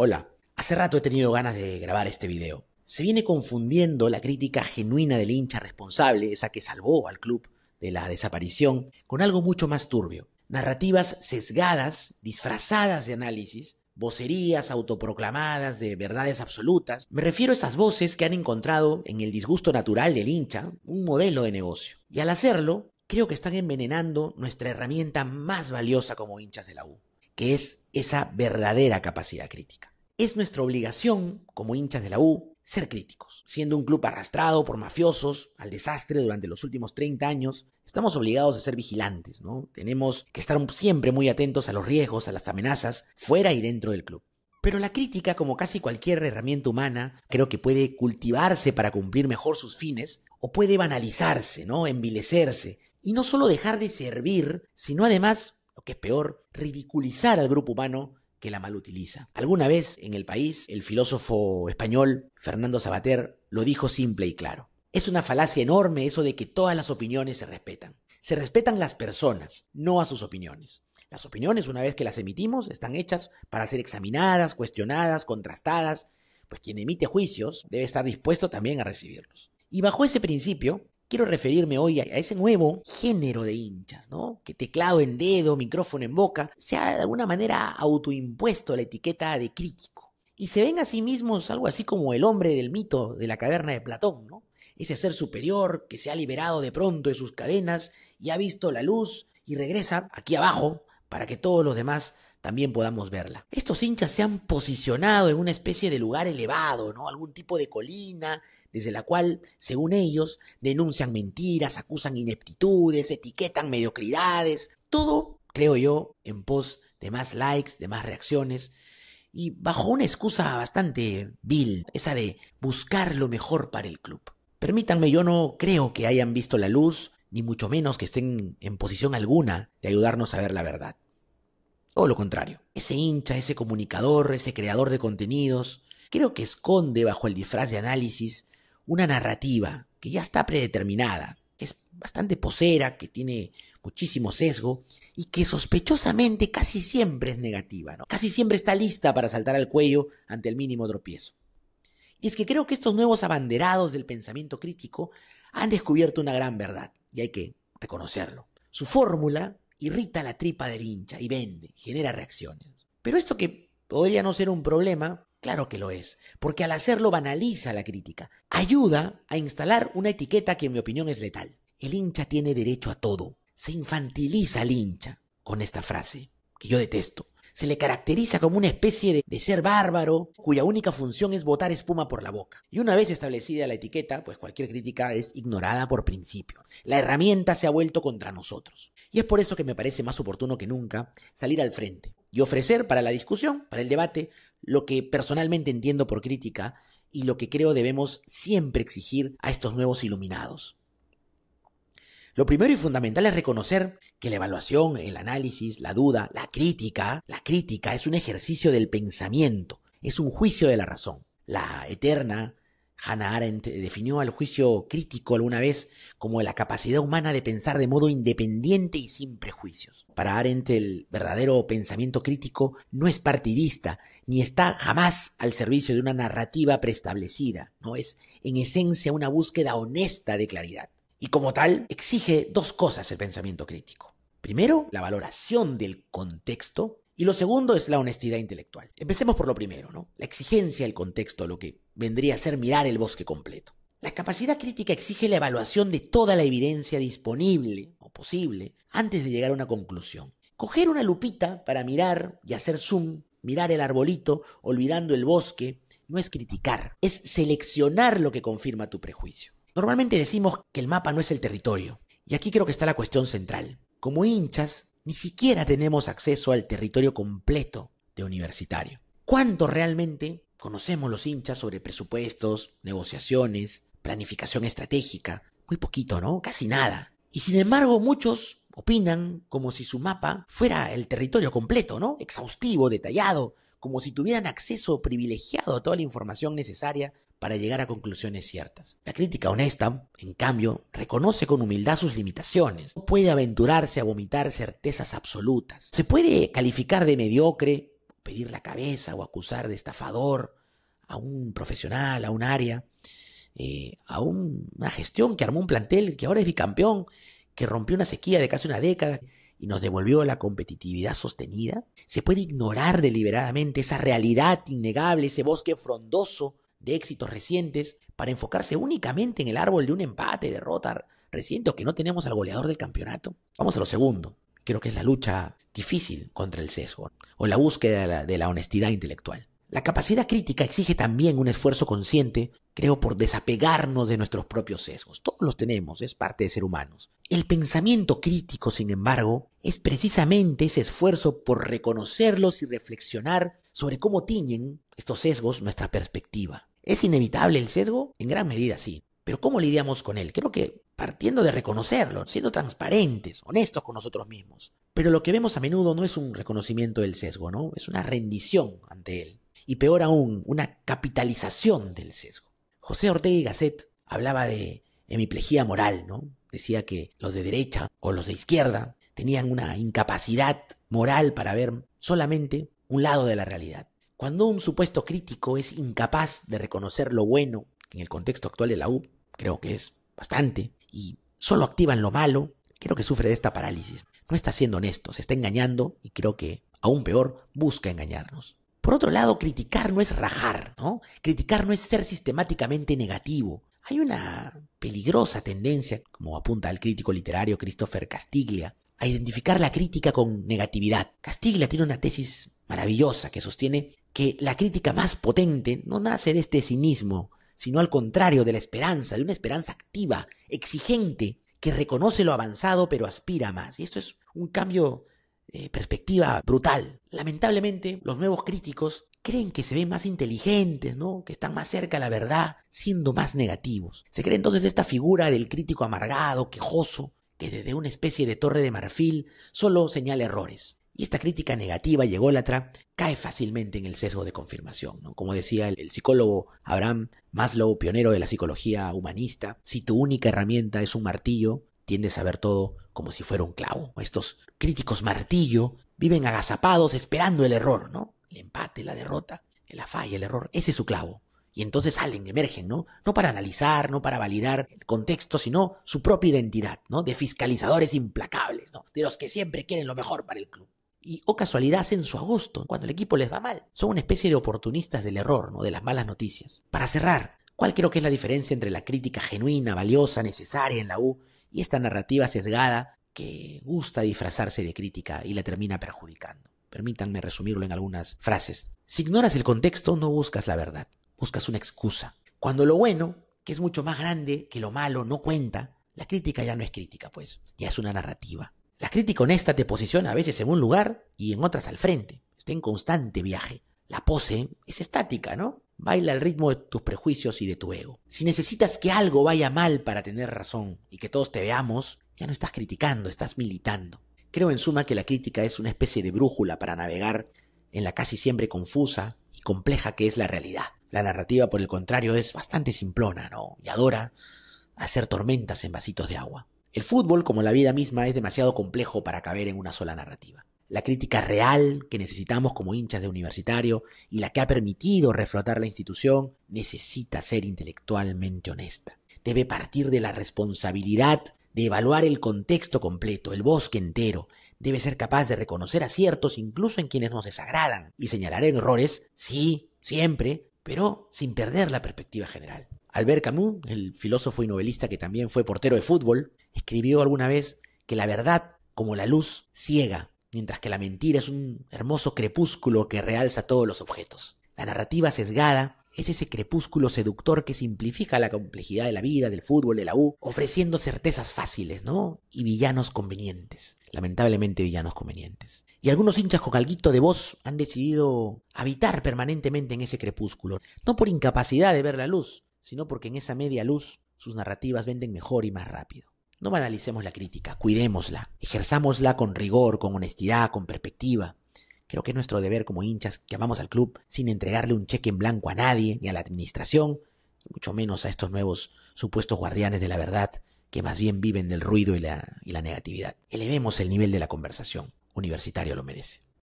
Hola, hace rato he tenido ganas de grabar este video. Se viene confundiendo la crítica genuina del hincha responsable, esa que salvó al club de la desaparición, con algo mucho más turbio. Narrativas sesgadas, disfrazadas de análisis, vocerías autoproclamadas de verdades absolutas. Me refiero a esas voces que han encontrado en el disgusto natural del hincha un modelo de negocio. Y al hacerlo, creo que están envenenando nuestra herramienta más valiosa como hinchas de la U, que es esa verdadera capacidad crítica. Es nuestra obligación, como hinchas de la U, ser críticos. Siendo un club arrastrado por mafiosos al desastre durante los últimos 30 años, estamos obligados a ser vigilantes, ¿no? Tenemos que estar siempre muy atentos a los riesgos, a las amenazas, fuera y dentro del club. Pero la crítica, como casi cualquier herramienta humana, creo que puede cultivarse para cumplir mejor sus fines, o puede banalizarse, ¿no? Envilecerse, y no solo dejar de servir, sino además, lo que es peor, ridiculizar al grupo humano que la malutiliza. Alguna vez en el país, el filósofo español Fernando Savater lo dijo simple y claro. Es una falacia enorme eso de que todas las opiniones se respetan. Se respetan las personas, no a sus opiniones. Las opiniones, una vez que las emitimos, están hechas para ser examinadas, cuestionadas, contrastadas, pues quien emite juicios debe estar dispuesto también a recibirlos. Y bajo ese principio, quiero referirme hoy a ese nuevo género de hinchas, ¿no? Que teclado en dedo, micrófono en boca, se ha de alguna manera autoimpuesto la etiqueta de crítico. Y se ven a sí mismos algo así como el hombre del mito de la caverna de Platón, ¿no? Ese ser superior que se ha liberado de pronto de sus cadenas y ha visto la luz y regresa aquí abajo para que todos los demás también podamos verla. Estos hinchas se han posicionado en una especie de lugar elevado, ¿no? Algún tipo de colina desde la cual, según ellos, denuncian mentiras, acusan ineptitudes, etiquetan mediocridades, todo, creo yo, en pos de más likes, de más reacciones, y bajo una excusa bastante vil, esa de buscar lo mejor para el club. Permítanme, yo no creo que hayan visto la luz, ni mucho menos que estén en posición alguna de ayudarnos a ver la verdad. O lo contrario, ese hincha, ese comunicador, ese creador de contenidos, creo que esconde bajo el disfraz de análisis una narrativa que ya está predeterminada, que es bastante posera, que tiene muchísimo sesgo y que sospechosamente casi siempre es negativa, ¿no? Casi siempre está lista para saltar al cuello ante el mínimo tropiezo. Y es que creo que estos nuevos abanderados del pensamiento crítico han descubierto una gran verdad, y hay que reconocerlo. Su fórmula irrita la tripa del hincha y vende, genera reacciones. Pero esto que podría no ser un problema, claro que lo es, porque al hacerlo banaliza la crítica, ayuda a instalar una etiqueta que en mi opinión es letal. El hincha tiene derecho a todo. Se infantiliza al hincha con esta frase, que yo detesto. Se le caracteriza como una especie de ser bárbaro, cuya única función es botar espuma por la boca. Y una vez establecida la etiqueta, pues cualquier crítica es ignorada por principio. La herramienta se ha vuelto contra nosotros. Y es por eso que me parece más oportuno que nunca salir al frente y ofrecer para la discusión, para el debate, lo que personalmente entiendo por crítica y lo que creo debemos siempre exigir a estos nuevos iluminados. Lo primero y fundamental es reconocer que la evaluación, el análisis, la duda, la crítica es un ejercicio del pensamiento, es un juicio de la razón. La eterna Hannah Arendt definió al juicio crítico alguna vez como la capacidad humana de pensar de modo independiente y sin prejuicios. Para Arendt, el verdadero pensamiento crítico no es partidista, ni está jamás al servicio de una narrativa preestablecida, ¿no? Es en esencia una búsqueda honesta de claridad. Y como tal, exige dos cosas el pensamiento crítico. Primero, la valoración del contexto, y lo segundo es la honestidad intelectual. Empecemos por lo primero, ¿no? La exigencia del contexto, lo que vendría a ser mirar el bosque completo. La capacidad crítica exige la evaluación de toda la evidencia disponible o posible antes de llegar a una conclusión. Coger una lupita para mirar y hacer zoom, mirar el arbolito, olvidando el bosque, no es criticar, es seleccionar lo que confirma tu prejuicio. Normalmente decimos que el mapa no es el territorio, y aquí creo que está la cuestión central. Como hinchas, ni siquiera tenemos acceso al territorio completo de Universitario. ¿Cuánto realmente conocemos los hinchas sobre presupuestos, negociaciones, planificación estratégica? Muy poquito, ¿no? Casi nada. Y sin embargo, muchos opinan como si su mapa fuera el territorio completo, ¿no? Exhaustivo, detallado, como si tuvieran acceso privilegiado a toda la información necesaria para llegar a conclusiones ciertas. La crítica honesta, en cambio, reconoce con humildad sus limitaciones. No puede aventurarse a vomitar certezas absolutas. Se puede calificar de mediocre pedir la cabeza o acusar de estafador a un profesional, a un área, a una gestión que armó un plantel que ahora es bicampeón, que rompió una sequía de casi una década y nos devolvió la competitividad sostenida. ¿Se puede ignorar deliberadamente esa realidad innegable, ese bosque frondoso de éxitos recientes, para enfocarse únicamente en el árbol de un empate, derrota reciente, o que no tenemos al goleador del campeonato? Vamos a lo segundo. Creo que es la lucha difícil contra el sesgo, o la búsqueda de la honestidad intelectual. La capacidad crítica exige también un esfuerzo consciente, creo, por desapegarnos de nuestros propios sesgos. Todos los tenemos, es parte de ser humanos. El pensamiento crítico, sin embargo, es precisamente ese esfuerzo por reconocerlos y reflexionar sobre cómo tiñen estos sesgos nuestra perspectiva. ¿Es inevitable el sesgo? En gran medida sí. Pero ¿cómo lidiamos con él? Creo que partiendo de reconocerlo, siendo transparentes, honestos con nosotros mismos. Pero lo que vemos a menudo no es un reconocimiento del sesgo, ¿no? Es una rendición ante él. Y peor aún, una capitalización del sesgo. José Ortega y Gasset hablaba de hemiplejía moral, ¿no? Decía que los de derecha o los de izquierda tenían una incapacidad moral para ver solamente un lado de la realidad. Cuando un supuesto crítico es incapaz de reconocer lo bueno, que en el contexto actual de la U creo que es bastante, y solo activan lo malo, creo que sufre de esta parálisis. No está siendo honesto, se está engañando y creo que, aún peor, busca engañarnos. Por otro lado, criticar no es rajar, ¿no? Criticar no es ser sistemáticamente negativo. Hay una peligrosa tendencia, como apunta el crítico literario Christopher Castiglia, a identificar la crítica con negatividad. Castiglia tiene una tesis maravillosa que sostiene que la crítica más potente no nace de este cinismo, sino al contrario, de la esperanza, de una esperanza activa, exigente, que reconoce lo avanzado pero aspira a más. Y esto es un cambio de perspectiva brutal. Lamentablemente, los nuevos críticos creen que se ven más inteligentes, ¿no? Que están más cerca a la verdad, siendo más negativos. Se cree entonces esta figura del crítico amargado, quejoso, que desde una especie de torre de marfil solo señala errores. Y esta crítica negativa y ególatra cae fácilmente en el sesgo de confirmación, ¿no? Como decía el psicólogo Abraham Maslow, pionero de la psicología humanista, si tu única herramienta es un martillo, tiendes a ver todo como si fuera un clavo. Estos críticos martillo viven agazapados esperando el error, ¿no? El empate, la derrota, la falla, el error, ese es su clavo. Y entonces salen, emergen, ¿no? No para analizar, no para validar el contexto, sino su propia identidad, ¿no? De fiscalizadores implacables, ¿no? De los que siempre quieren lo mejor para el club. Y, oh casualidad, hacen su agosto cuando el equipo les va mal. Son una especie de oportunistas del error, ¿no? De las malas noticias. Para cerrar, ¿cuál creo que es la diferencia entre la crítica genuina, valiosa, necesaria en la U y esta narrativa sesgada que gusta disfrazarse de crítica y la termina perjudicando? Permítanme resumirlo en algunas frases. Si ignoras el contexto, no buscas la verdad. Buscas una excusa. Cuando lo bueno, que es mucho más grande que lo malo, no cuenta, la crítica ya no es crítica, pues. Ya es una narrativa. La crítica honesta te posiciona a veces en un lugar y en otras al frente. Está en constante viaje. La pose es estática, ¿no? Baila al ritmo de tus prejuicios y de tu ego. Si necesitas que algo vaya mal para tener razón y que todos te veamos, ya no estás criticando, estás militando. Creo en suma que la crítica es una especie de brújula para navegar en la casi siempre confusa y compleja que es la realidad. La narrativa, por el contrario, es bastante simplona, ¿no? Y adora hacer tormentas en vasitos de agua. El fútbol, como la vida misma, es demasiado complejo para caber en una sola narrativa. La crítica real que necesitamos como hinchas de Universitario y la que ha permitido reflotar la institución necesita ser intelectualmente honesta. Debe partir de la responsabilidad de evaluar el contexto completo, el bosque entero. Debe ser capaz de reconocer aciertos incluso en quienes nos desagradan y señalar errores, sí, siempre, pero sin perder la perspectiva general. Albert Camus, el filósofo y novelista que también fue portero de fútbol, escribió alguna vez que la verdad, como la luz, ciega, mientras que la mentira es un hermoso crepúsculo que realza todos los objetos. La narrativa sesgada es ese crepúsculo seductor que simplifica la complejidad de la vida, del fútbol, de la U, ofreciendo certezas fáciles, ¿no? Y villanos convenientes. Lamentablemente villanos convenientes. Y algunos hinchas con alguito de voz han decidido habitar permanentemente en ese crepúsculo, no por incapacidad de ver la luz, sino porque en esa media luz sus narrativas venden mejor y más rápido. No banalicemos la crítica, cuidémosla, ejerzámosla con rigor, con honestidad, con perspectiva. Creo que es nuestro deber como hinchas que amamos al club sin entregarle un cheque en blanco a nadie, ni a la administración, ni mucho menos a estos nuevos supuestos guardianes de la verdad que más bien viven del ruido y la negatividad. Elevemos el nivel de la conversación. Universitario lo merece.